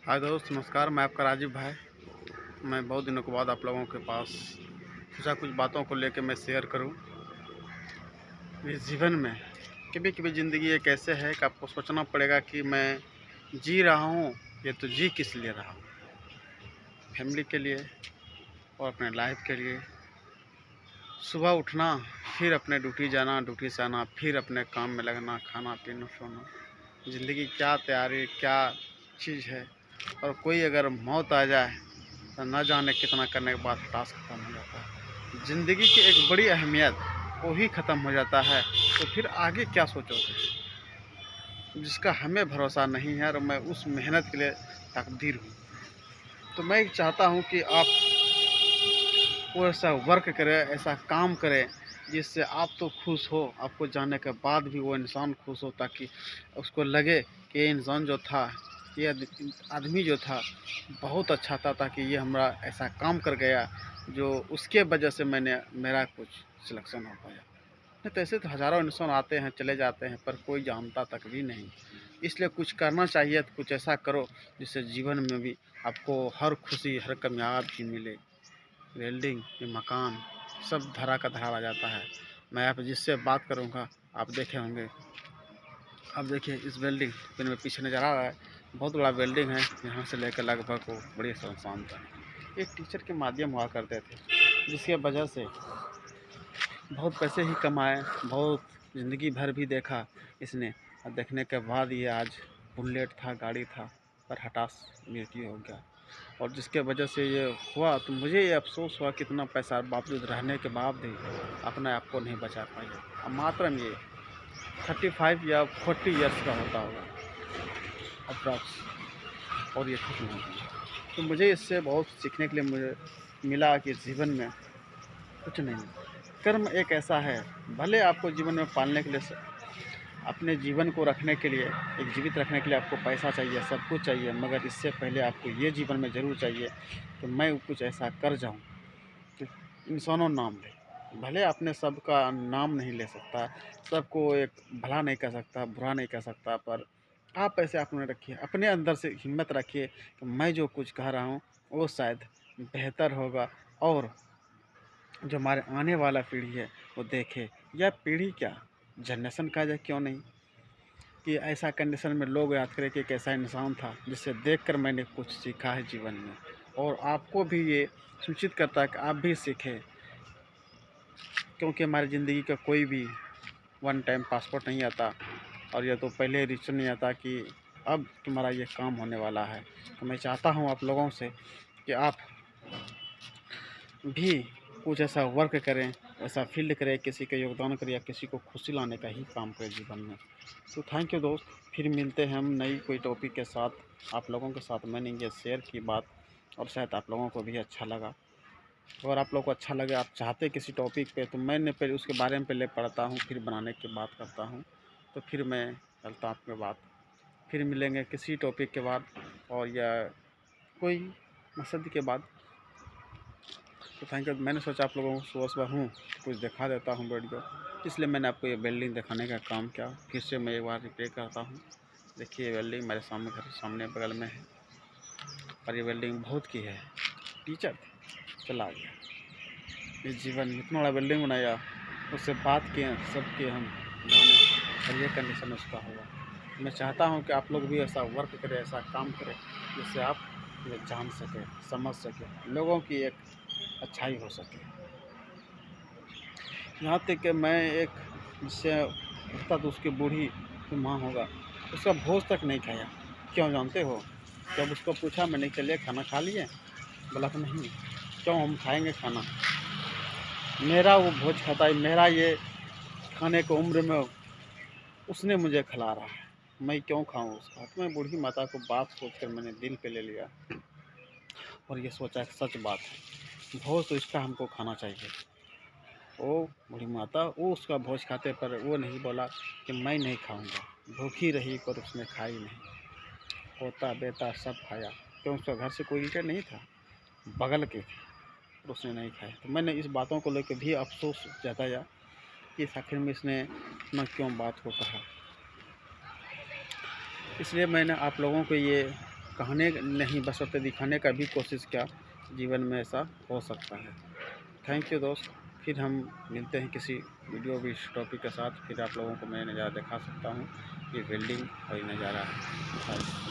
हाय दोस्त, नमस्कार। मैं आपका राजीव भाई। मैं बहुत दिनों के बाद आप लोगों के पास सोचा कुछ बातों को लेकर मैं शेयर करूं। इस जीवन में कभी कभी ज़िंदगी एक ऐसे है कि आपको सोचना पड़ेगा कि मैं जी रहा हूं, ये तो जी किस लिए रहा हूं। फैमिली के लिए और अपने लाइफ के लिए। सुबह उठना, फिर अपने ड्यूटी जाना, ड्यूटी से आना, फिर अपने काम में लगना, खाना पीना सोना। ज़िंदगी क्या तैयारी, क्या चीज़ है। और कोई अगर मौत आ जाए तो न जाने कितना करने के बाद टास्क ख़त्म हो जाता है। ज़िंदगी की एक बड़ी अहमियत वो ही ख़त्म हो जाता है, तो फिर आगे क्या सोचोगे, जिसका हमें भरोसा नहीं है। और मैं उस मेहनत के लिए तकदीर हूँ। तो मैं चाहता हूँ कि आप वो ऐसा वर्क करें, ऐसा काम करें जिससे आप तो खुश हो, आपको जाने के बाद भी वो इंसान खुश हो, ताकि उसको लगे कि ये इंसान जो था, ये आदमी जो था बहुत अच्छा था, ताकि ये हमारा ऐसा काम कर गया जो उसके वजह से मेरा कुछ सिलेक्शन हो पाया। नहीं तो ऐसे तो हज़ारों इंसान आते हैं चले जाते हैं, पर कोई जानता तक भी नहीं। इसलिए कुछ करना चाहिए, तो कुछ ऐसा करो जिससे जीवन में भी आपको हर खुशी, हर कामयाबी मिले। वेल्डिंग, ये मकान सब धरा का धरा आ जाता है। मैं आप जिससे बात करूँगा, आप देखे होंगे। अब देखिए इस वेल्डिंग फिर में पीछे नज़र आ रहा है, बहुत बड़ा वेल्डिंग है। यहाँ से लेकर लगभग वो बड़ी सुनसान था। एक टीचर के माध्यम हुआ करते थे, जिसके वजह से बहुत पैसे ही कमाए, बहुत ज़िंदगी भर भी देखा इसने। और देखने के बाद ये आज बुलेट था, गाड़ी था, पर हठास मृत्यु हो गया। और जिसके वजह से ये हुआ, तो मुझे ये अफ़सोस हुआ कि इतना पैसा बावजूद रहने के बाद भी अपने आप को नहीं बचा पाया। अब मात्र ये 35 या 40 ईयर्स का होता होगा अप्रॉक्स, और ये खत्म हो गया। तो मुझे इससे बहुत सीखने के लिए मुझे मिला कि जीवन में कुछ नहीं, कर्म एक ऐसा है। भले आपको जीवन में पालने के लिए, अपने जीवन को रखने के लिए, एक जीवित रखने के लिए आपको पैसा चाहिए, सब कुछ चाहिए, मगर इससे पहले आपको ये जीवन में ज़रूर चाहिए कि मैं कुछ ऐसा कर जाऊं कि इंसानों नाम ले। भले अपने सबका नाम नहीं ले सकता, सबको एक भला नहीं कर सकता, बुरा नहीं कर सकता, पर आप ऐसे अपने रखिए, अपने अंदर से हिम्मत रखिए कि मैं जो कुछ कह रहा हूँ वो शायद बेहतर होगा, और जो हमारे आने वाला पीढ़ी है वो देखे, या पीढ़ी क्या, जनरेशन का जाए क्यों नहीं, कि ऐसा कंडीशन में लोग याद करें कि एक ऐसा इंसान था जिससे देखकर मैंने कुछ सीखा है जीवन में। और आपको भी ये सूचित करता है कि आप भी सीखें, क्योंकि हमारी ज़िंदगी का कोई भी वन टाइम पासपोर्ट नहीं आता, और यह तो पहले रजिस्टर नहीं आता कि अब तुम्हारा ये काम होने वाला है। तो मैं चाहता हूँ आप लोगों से कि आप भी कुछ ऐसा वर्क करें, ऐसा फील्ड करें, किसी का योगदान करें, या किसी को खुशी लाने का ही काम करें जीवन में। तो थैंक यू दोस्त, फिर मिलते हैं हम नई कोई टॉपिक के साथ। आप लोगों के साथ मैंने ये शेयर की बात, और शायद आप लोगों को भी अच्छा लगा। अगर आप लोगों को अच्छा लगे, आप चाहते किसी टॉपिक पे, तो मैंने पहले उसके बारे में पहले पढ़ता हूँ, फिर बनाने की बात करता हूँ। तो फिर मैं करता हूँ आपके बात। फिर मिलेंगे किसी टॉपिक के बाद, और या कोई मकसद के बाद। तो थैंक यू। मैंने सोचा आप लोगों को सुबह सुबह हूँ कुछ दिखा देता हूँ वीडियो, इसलिए मैंने आपको ये वेल्डिंग दिखाने का काम किया। फिर से मैं एक बार रिप्ले करता हूँ। देखिए ये वेल्डिंग मेरे सामने, घर सामने बगल में है, और ये वेल्डिंग बहुत की है। टीचर चला गया, इस जीवन में इतना बड़ा वेल्डिंग बनाया, उससे बात किए, सब किए हम जाने, और ये कंडीशन उसका होगा। मैं चाहता हूँ कि आप लोग भी ऐसा वर्क करें, ऐसा काम करें, जिससे आप ये जान सकें, समझ सकें, लोगों की एक अच्छाई हो सके। यहाँ तक कि मैं एक, जिससे उठता तो उसकी बूढ़ी जो माँ होगा, उसका भोज तक नहीं खाया। क्यों जानते हो? जब उसको पूछा, मैंने चलिए खाना खा लिए, बोला कि नहीं। क्यों, हम खाएंगे खाना, मेरा वो भोज खाता है, मेरा ये खाने की उम्र में उसने मुझे खिला रहा है, मैं क्यों खाऊं उसका। तो मैं बूढ़ी माता को बात सोचकर मैंने दिल पे ले लिया, और ये सोचा कि सच बात है, भोज तो इसका हमको खाना चाहिए। वो बूढ़ी माता वो उसका भोज खाते, पर वो नहीं बोला कि मैं नहीं खाऊंगा। भूखी रही पर उसने खाई नहीं। पोता बेटा सब खाया, क्यों उसका घर से कोई रिलेटेड नहीं था, बगल के थे, पर उसने नहीं खाया। तो मैंने इस बातों को लेकर भी अफसोस जताया कि आखिर में इसने न क्यों बात को कहा। इसलिए मैंने आप लोगों को ये कहने नहीं बशर्ते दिखाने का भी कोशिश किया, जीवन में ऐसा हो सकता है। थैंक यू दोस्त, फिर हम मिलते हैं किसी वीडियो भी इस टॉपिक के साथ। फिर आप लोगों को मैं नज़ारा दिखा सकता हूँ, ये बिल्डिंग और ये नज़ारा है।